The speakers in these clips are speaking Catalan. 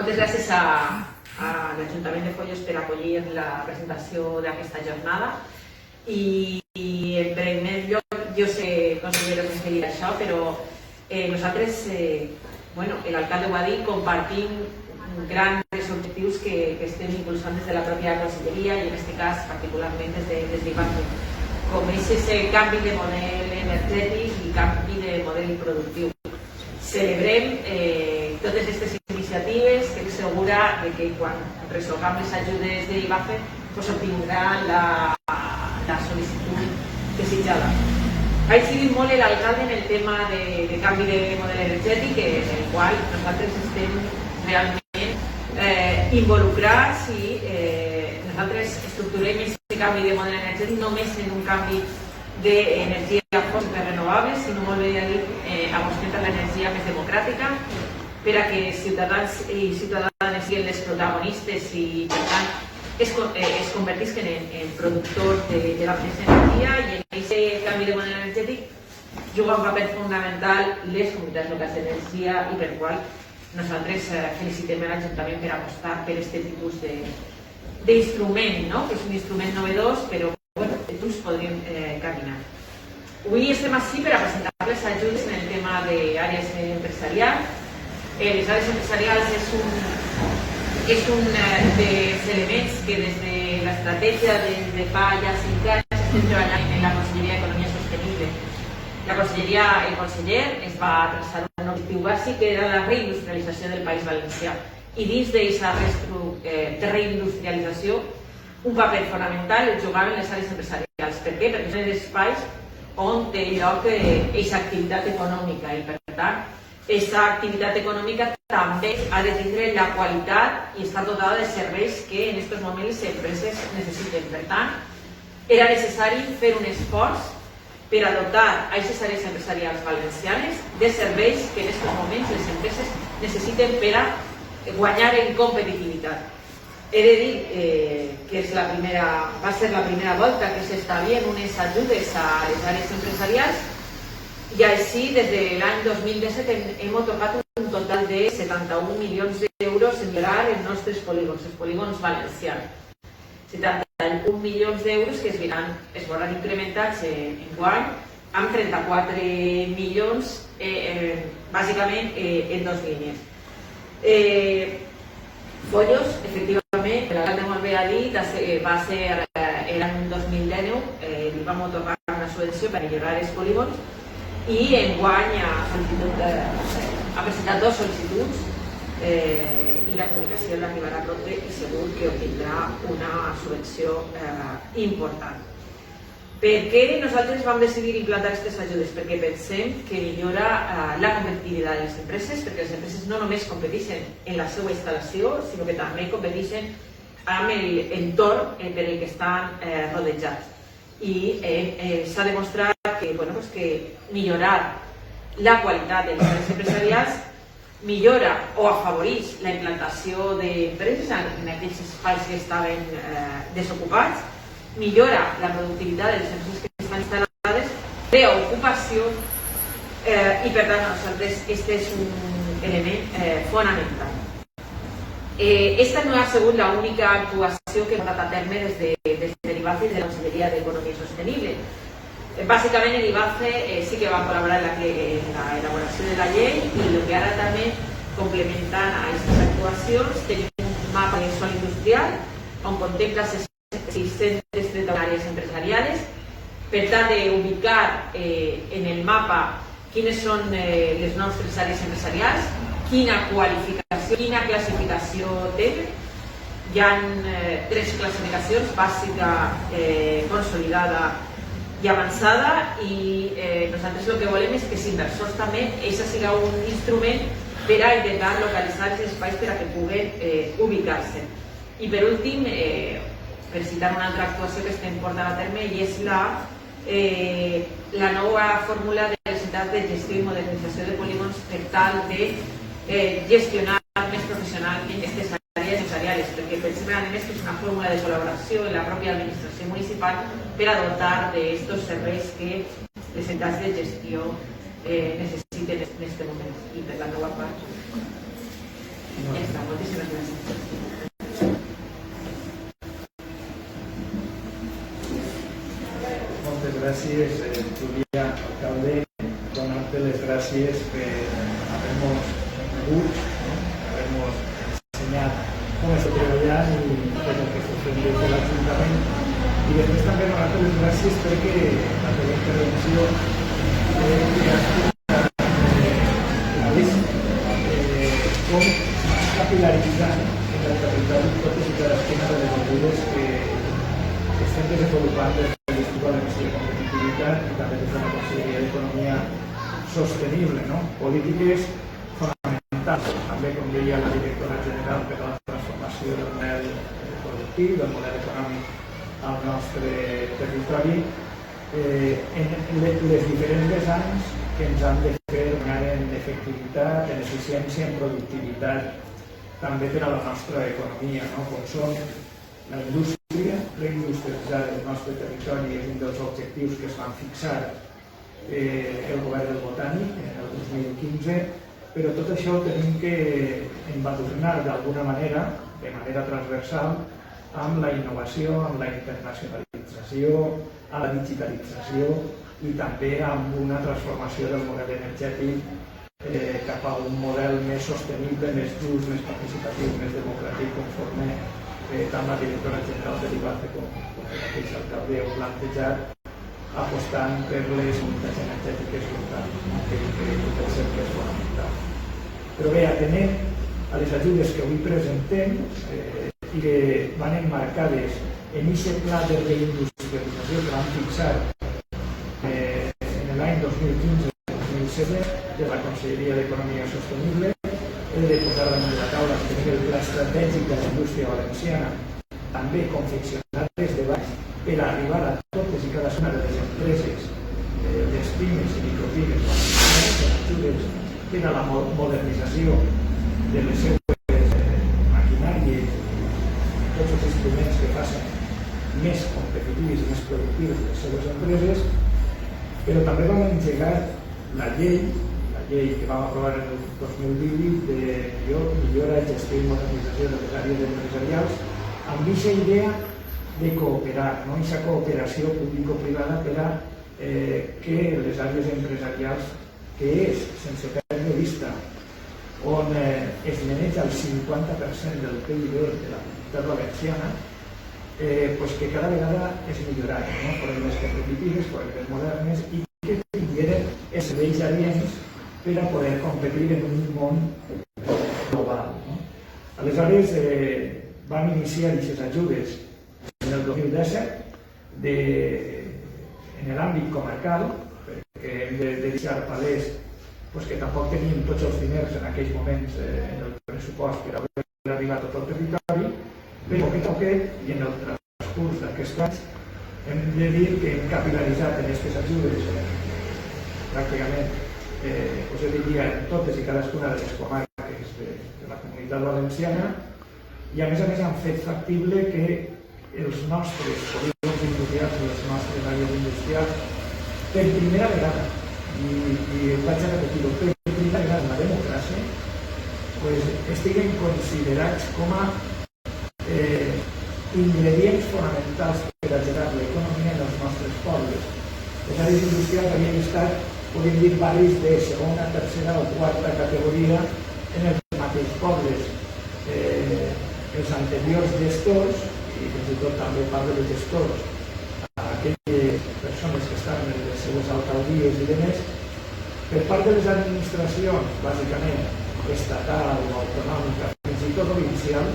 moltes gràcies a l'Ajuntament de Foios per acollir la presentació d'aquesta jornada i en primer lloc, jo sé, consellera, que seguir això, però nosaltres, l'alcalde ho ha dit, compartim grans objectius que estem impulsant des de la pròpia conselleria i en aquest cas particularment des d'IBACE, com és el canvi de model energètic i canvi de model productiu. Celebrem totes aquestes iniciatives que estic segura que quan resolguem les ajudes d'IBACE obtindran la sol·licitud desitjada. Ha incidit molt l'alcalde en el tema de canvi de model energètic, en el qual nosaltres estem realment involucrats i nosaltres estructurem aquest canvi de model energètic només en un canvi d'energia fòssil renovables, sinó molt bé dit, apostem per l'energia més democràtica per a que ciutadans i ciutadanes siguin les protagonistes i, per tant, es convertisquen en productors de la mateixa energia i en aquest canvi de model energètic juga un paper fonamental les comunitats locals d'energia i per qual nosaltres felicitem l'Ajuntament per apostar per aquest tipus d'instrument, que és un instrument novedós, però tots podríem caminar. Avui estem així per a presentar les ajudes en el tema d'àrees empresarials. Les àrees empresarials és un dels elements que des de l'estratègia de fa ja 5 anys estem treballant en la Conselleria d'Economia Sostenible. La Conselleria, el conseller, es va traçar un objectiu bàsic que era la reindustrialització del País Valencià i dins d'aquesta reindustrialització un paper fonamental el jugaven les àrees empresarials. Per què? Perquè són els espais on té lloc aquesta activitat econòmica i per tant aquesta activitat econòmica també ha de tindre la qualitat i estar dotada de serveis que en aquests moments les empreses necessiten. Per tant, era necessari fer un esforç per a dotar a aquestes àrees empresarials valencianes de serveis que en aquests moments les empreses necessiten per a guanyar en competitivitat. He de dir que va ser la primera volta que s'establien unes ajudes a les àrees empresarials i així, des de l'any 2017, hem atorgat un total de 71 milions d'euros en millorar els nostres polígons, els polígons valencians. 71 milions d'euros que es veuran incrementats enguany amb 34 milions, bàsicament en dues línies. Foios, efectivament, l'alcalde molt bé ha dit, va ser l'any 2019, li vam atorgar una subvenció per millorar els polígons i enguany ha presentat 2 sol·licituds i la comunicació l'arribarà pronta i segur que obtindrà una subvenció important. Per què nosaltres vam decidir implantar aquestes ajudes? Perquè pensem que millora la competitivitat de les empreses, perquè les empreses no només competeixen en la seva instal·lació, sinó que també competeixen amb l'entorn per el que estan rodejats. I s'ha demostrat que millorar la qualitat de les àrees empresarials millora o afavoreix la implantació d'empreses en aquells espais que estaven desocupats, millora la productivitat de les empreses que estan instal·lades, crea ocupació i per tant nosaltres aquest és un element fonamental. Esta no ha sigut l'única actuació que hem portat a terme des de l'IBACE i de la Conselleria d'Economia Sostenible. Bàsicament l'IBACE sí que va col·laborar en l'elaboració de la llei i el que ara també complementant a aquestes actuacions tenim un mapa de sòl industrial on contempla 630 àrees empresarials per tal d'ubicar en el mapa quines són les nostres àrees empresarials, quina qualificació, quina classificació tenen. Hi ha 3 classificacions, bàsica, consolidada i avançada i nosaltres el que volem és que els inversors també, això sigui un instrument per a intentar localitzar els espais per a que puguen ubicar-se. I per últim, per citar una altra actuació que estem portant a terme i és la nova fórmula de necessitat de gestió i modernització de polígons per tal de gestionar més professionalment aquestes àrees empresarials, perquè pensem a més que és una fórmula de col·laboració en la pròpia administració municipal per a dotar d'aquests serveis que les entitats de gestió necessiten en aquest moment i per la nova part. Ja està, moltíssimes gràcies. Moltes gràcies, Júlia, alcalde. Donar-te les gràcies per haver-nos rebut, haver-nos ensenyat com es treballar i tot el que s'ha fet des de l'Ajuntament. I després també donar-te les gràcies perquè la teva intervenció com capil·laritzant en el territori totes i cadascuna de les mesures que estem desenvolupant des de l'Institut Valencià de Competitivitat i també des de la Conselleria d'Economia Sostenible, polítiques fonamentals, també com deia la directora general per a la transformació del model productiu, del model econòmic al nostre territori, en les diferents vessants que ens han de fer anar en efectivitat, en eficiència, en productivitat, també per a la nostra economia, com són la indústria, reindustrialitzar el nostre territori és un dels objectius que es van fixar el govern del Botànic en el 2015, però tot això ho tenim que embadurnar d'alguna manera, de manera transversal, amb la innovació, amb la internacionalització, amb la digitalització i també amb una transformació del model energètic cap a un model més sostenible, més just, més participatiu, més democràtic, conforme tant la directora general de l'IBACE com el mateix alcalde heu plantejat, apostant per les unitats energètiques locals, que pot ser que és fonamental. Però bé, atenent a les ajudes que avui presentem i que van emmarcades en aquest pla de reindustrialització que vam fixar en l'any 2015-2017 de la Conselleria d'Economia Sostenible, he de posar damunt de la taula que el pla estratègic de la indústria valenciana, també confeccionat des de baix per arribar a totes i cadascuna de les empreses, les pimes i micropimes, ajudes per a la modernització de les seues maquinàries, tots els instruments que facin més competitius i més productius les seues empreses, però també vam engegar la llei que vam aprovar en el 2018 de millora, gestió i modernització de les àrees empresarials, amb aquesta idea de cooperar, aquesta cooperació público-privada per a que les àrees empresarials, que és, sense perdre vista, on es maneja el 50% del PIB de la comunitat valenciana, que cada vegada es millorat, foren més competitives, foren més modernes i que tingueren els serveis adients per a poder competir en un món global. Aleshores, vam iniciar aquestes ajudes en el 2017 en l'àmbit comarcal, perquè hem de deixar palès que tampoc teníem tots els diners en aquells moments en el pressupost per haver arribat a tot el territori, però poquet a poquet i en el transcurs d'aquests anys hem de dir que hem capil·laritzat en aquestes ajudes pràcticament, jo diria, en totes i cadascuna de les comarques de la comunitat valenciana i a més han fet factible que els nostres polígons industrials i les nostres àrees industrials per primera vegada, i vaig a repetir-ho, per primera vegada en la democràcia estiguen considerats com a ingredients fonamentals per a gerar l'economia en els nostres pobles. Les àrees industrials havien estat, podem dir, barris de segona, tercera o quarta categoria en els mateixos pobles. Els anteriors gestors, i fins i tot també parlo de gestors, aquelles persones que estaven en les seues alcaldies i demés, per part de les administracions, bàsicament estatal o autonòmica, fins i tot provincial,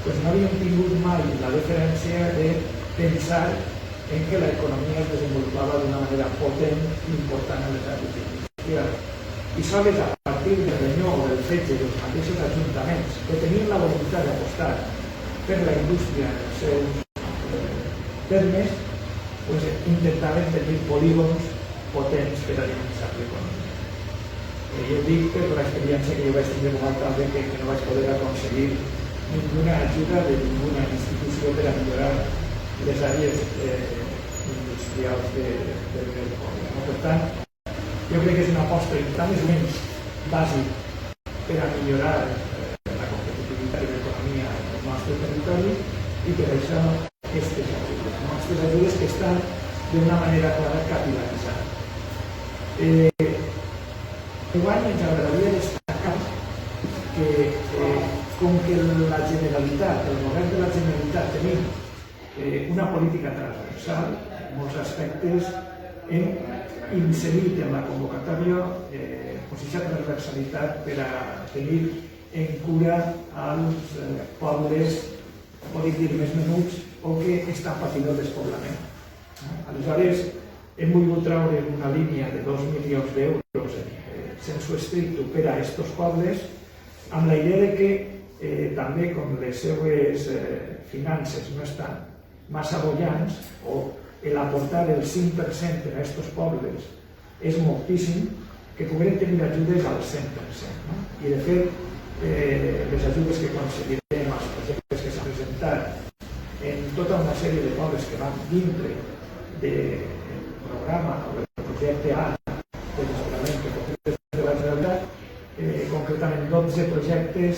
no havien tingut mai la deferència de pensar en que l'economia es desenvolupava d'una manera potent i important en les àrees industrials. I sols a partir del renyó o del fetge dels mateixos ajuntaments que tenien la voluntat d'apostar per la indústria en els seus termes, intentaven tenir polígons potents per a dinamitzar l'economia. Jo dic per l'experiència que jo vaig tenir com a alcalde que no vaig poder aconseguir ninguna ajuda de ninguna institució per a millorar les àrees industrials del meu poble. Per tant, jo crec que és una aposta tant és menys bàsic per a millorar la nostre territori i per això aquestes ajudes que estan d'una manera clara capil·laritzant. Enguany ens agradaria destacar que com que la Generalitat, el govern de la Generalitat tenim una política transversal, en molts aspectes hem inserit en la convocatòria aquesta transversalitat per a tenir en cura els pobles, podem dir, més menuts o que estan patint el despoblament. Aleshores, hem volgut treure una línia de 2 milions d'euros sense estricto per a aquests pobles, amb la idea de que també, com les seues finances no estan massa bollants, o l'aportar el 5% a aquests pobles és moltíssim, que puguem tenir ajudes al 100%. I, de fet, les ajudes que aconseguirem, els projectes que s'han presentat en tota una sèrie de pobles que van dintre del programa o del projecte A de despoblament que concreta de la Generalitat, concretament 12 projectes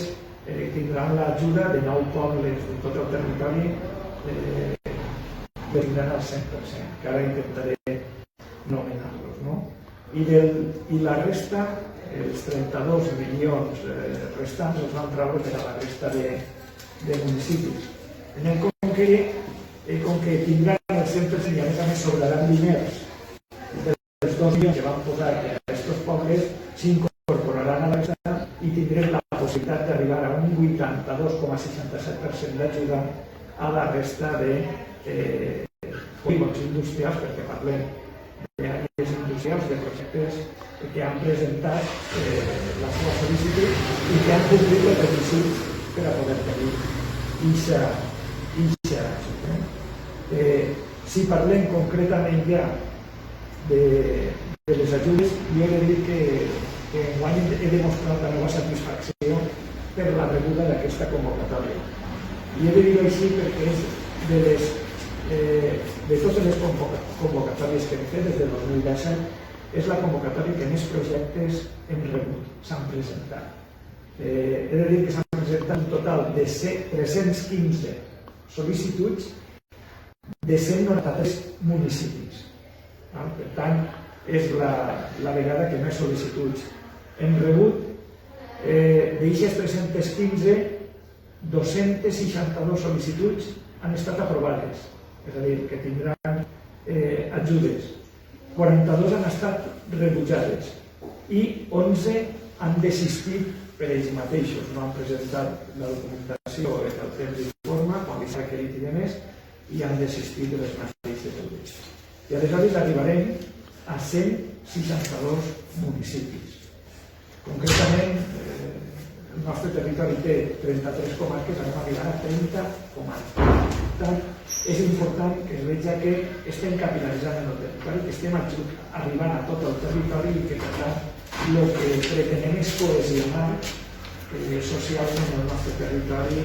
tindran l'ajuda de 9 pobles de tot el territori que tindran el 100%, que ara intentaré nomenar-los. I la resta, els 32 milions restants, els vam treure per a la resta de municipis. Com que tindran el 100% i a més sobraran diners dels 2 milions que vam posar a aquests pobles, s'incorporaran a l'Estat i tindrem la possibilitat d'arribar a un 82,67% d'ajuda a la resta de polígons industrials, perquè parlem d'àrees industrials, de projectes que han presentat la seva sol·licitud i que han complit els requisits per a poder tenir aquesta ajuda. Si parlem concretament ja de les ajudes, jo he de dir que enguany he demostrat la meva satisfacció per la rebuda d'aquesta convocatòria. I he de dir-ho així perquè és de totes les convocatòries que hem fet des del 2017, és la convocatòria que més projectes hem rebut, s'han presentat. He de dir que s'han presentat un total de 315 sol·licituds de 193 municipis. Per tant, és la vegada que més sol·licituds hem rebut. D'aquestes 315, 262 sol·licituds han estat aprovades, és a dir, que tindran ajudes. 42 han estat rebutjades i 11 han desistit per ells mateixos, no han presentat la documentació en el temps d'informe, quan li s'ha requerit i demés, i han desistit de les mateixes ajudes. I aleshores arribarem a 162 municipis. Concretament, el nostre territori té 33 comarques, anem a arribar a 30 comarques. Per tant, és important que es veja que estem capil·laritzant en el territori, que estem arribant a tot el territori i que, per tant, el que pretenem és cohesionar socialment el nostre territori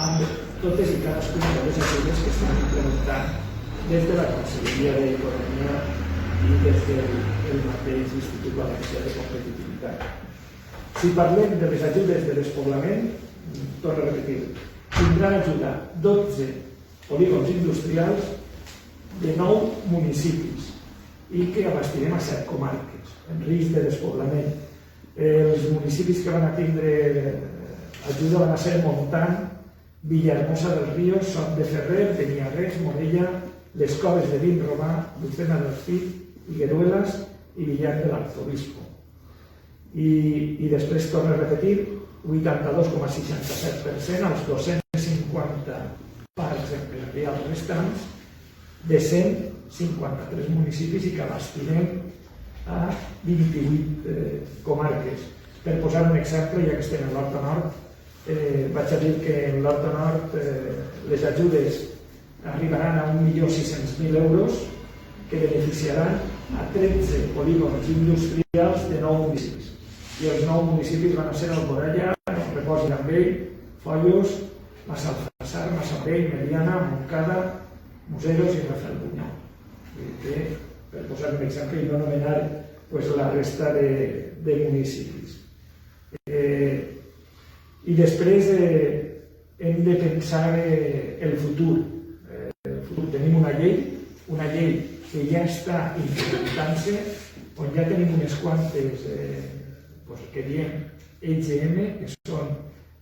amb totes i cadascuna de les ajudes que estem implementant des de la Conselleria d'Economia i des del mateix Institut Valencià de Competitivitat. Si parlem de les ajudes de despoblament, torno a repetir, tindran ajuda 12 polígons industrials de 9 municipis i que abastirem a 7 comarques en risc de despoblament. Els municipis que van a tindre ajuda van a ser Montant, Villahermosa del Río, Sot de Ferrer, Beniarrés, Morella, les Coves de Vinromà, Lucena del Cid, Higueruelas i Villar de l'Arzobispo. I després, torno a repetir, 82,67% als 250 parcs empresarials restants de 153 municipis i que abastirem a 28 comarques. Per posar un exemple, ja que estem en l'Horta Nord, vaig a dir que en l'Horta Nord les ajudes arribaran a 1.600.000 euros que beneficiaran a 13 polígons industrials de 9 municipis. I els 9 municipis van a ser Alboraya, Repòs i Gambell, Foios, Massalfassar, Massambell, Mediana, Montcada, Museros i Rafelbunyol. Per posar un exemple i no anomenar la resta de municipis. I després hem de pensar el futur. Tenim una llei que ja està implementant-se, on ja tenim unes quantes que diem EGM, que són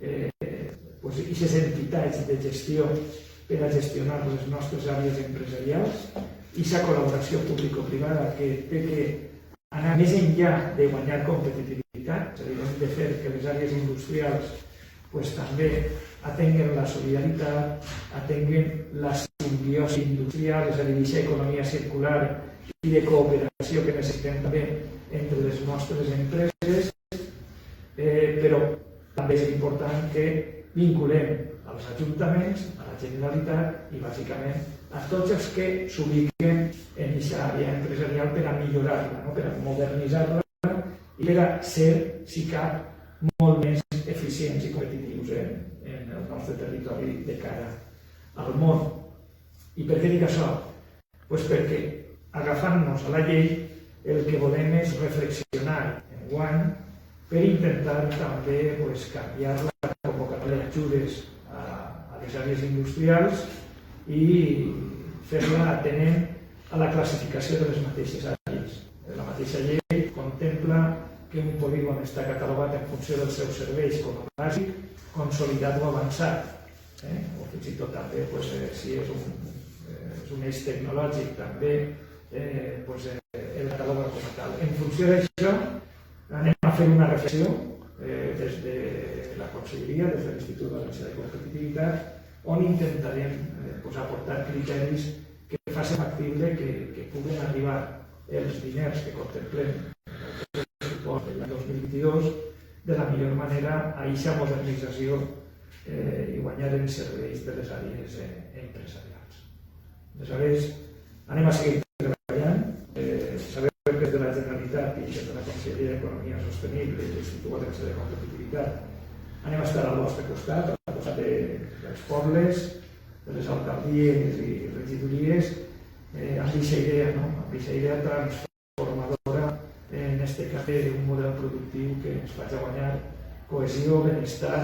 aquestes entitats de gestió per a gestionar les nostres àrees empresarials, i aquesta col·laboració público-privada que té que anar més enllà de guanyar competitivitat, és a dir, hem de fer que les àrees industrials també atenguen la solidaritat, atenguen la simbiosi industrial, és a dir, aquesta economia circular i de cooperació que necessitem també entre les nostres empreses, però també és important que vinculem als ajuntaments, a la Generalitat i bàsicament a tots els que s'ubiquen en aquesta àrea empresarial per a millorar-la, per a modernitzar-la i per a ser, si cap, molt més eficients i competitius en el nostre territori de cara al món. I per què dic això? Doncs perquè agafant-nos a la llei el que volem és reflexionar enguany per intentar també canviar la convocatòria d'ajudes a les àrees industrials i fer-la atenent a la classificació de les mateixes àrees. La mateixa llei contempla que un polígon està catalogat en funció dels seus serveis com a bàsic, consolidat o avançat, o fins i tot també si és un eix tecnològic també el cataloga com a tal. En funció d'això anem a fer una reflexió des de la Conselleria, des de l'Institut Valencià de Competitivitat, on intentarem aportar criteris que facin factible que puguen arribar els diners que contemplem l'any 2022 de la millor manera a aquesta modernització i guanyar en serveis de les àrees empresarials. Aleshores, anem a seguir treballant. Sabeu que des de la Generalitat i des de la Conselleria d'Economia Sostenible i l'Institut Valencià de Competitivitat anem a estar al vostre costat, al costat dels pobles, de les alcaldies i regidories, amb aquesta idea transformadora en este cas d'un model productiu que ens faci guanyar cohesió, benestar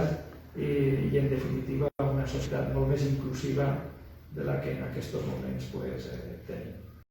i en definitiva una societat molt més inclusiva de la que en aquests moments tenim.